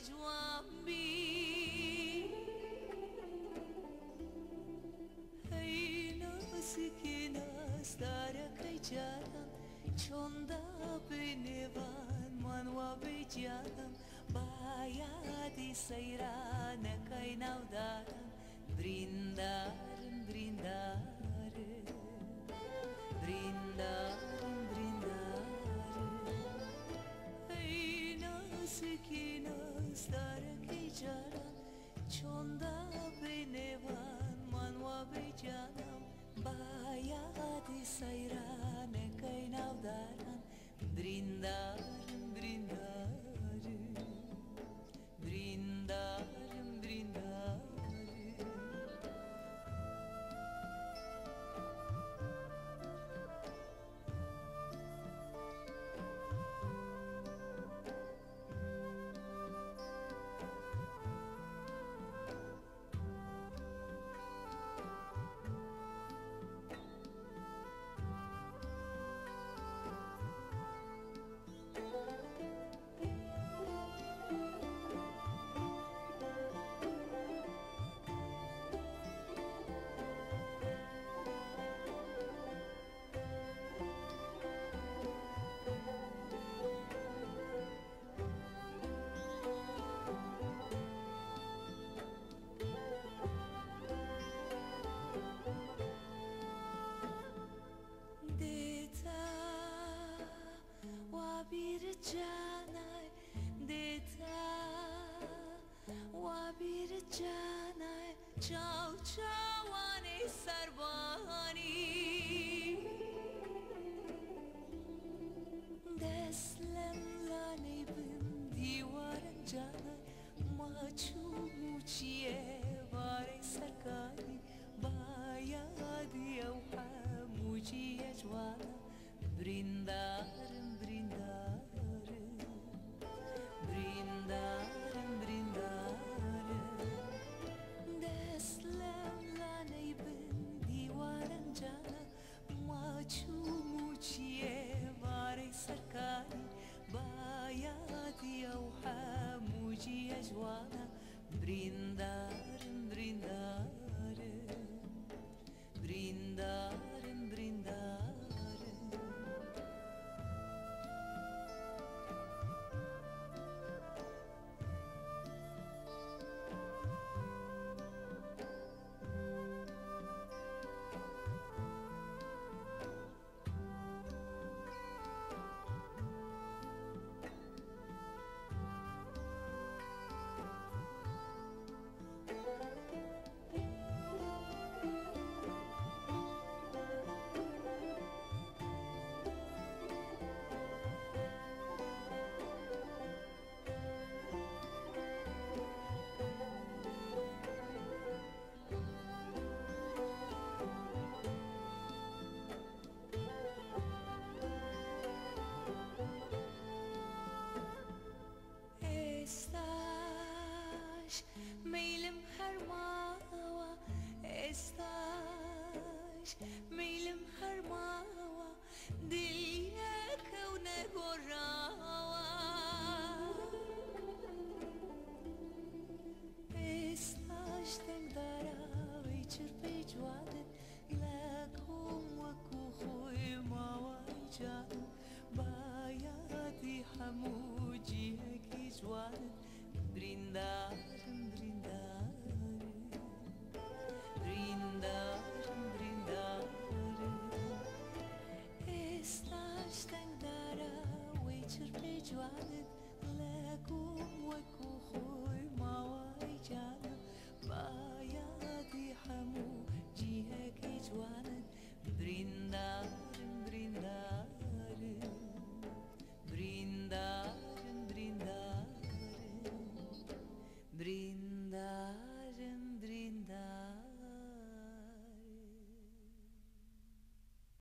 جوان بی ای نازکی نازدارکی جانم چون دا بنوان من و بی جانم باید سیرانکی نو دارم برندارم برندارم برندارم برندارم ای نازکی نازدارکی جانم چون دا بنوان من و بی جانم باید سیرانکی نو دارم برندارم برندارم برندارم برندارم bir canay deta wa bir canay çav çavane sarvani deslem lane bin divaran canay maçu muçiye vare sarkani bayadi avha muçiye jwana brindarim brindarim brindarim brindarim deslem lane bin divaran jana maçu muçiye vare sarkani bayadi avha muçiye jwana brindarim brindarim brindarim brindarim Meylim her mava estás meylim her mava dilye kevne gorawa estás tengdara içir pejwadet lakum wa kuhoy mawa jan bayadi hamuji ki jwadet brindarim brindarim brindarim brindarim estás tengdara вечер печванет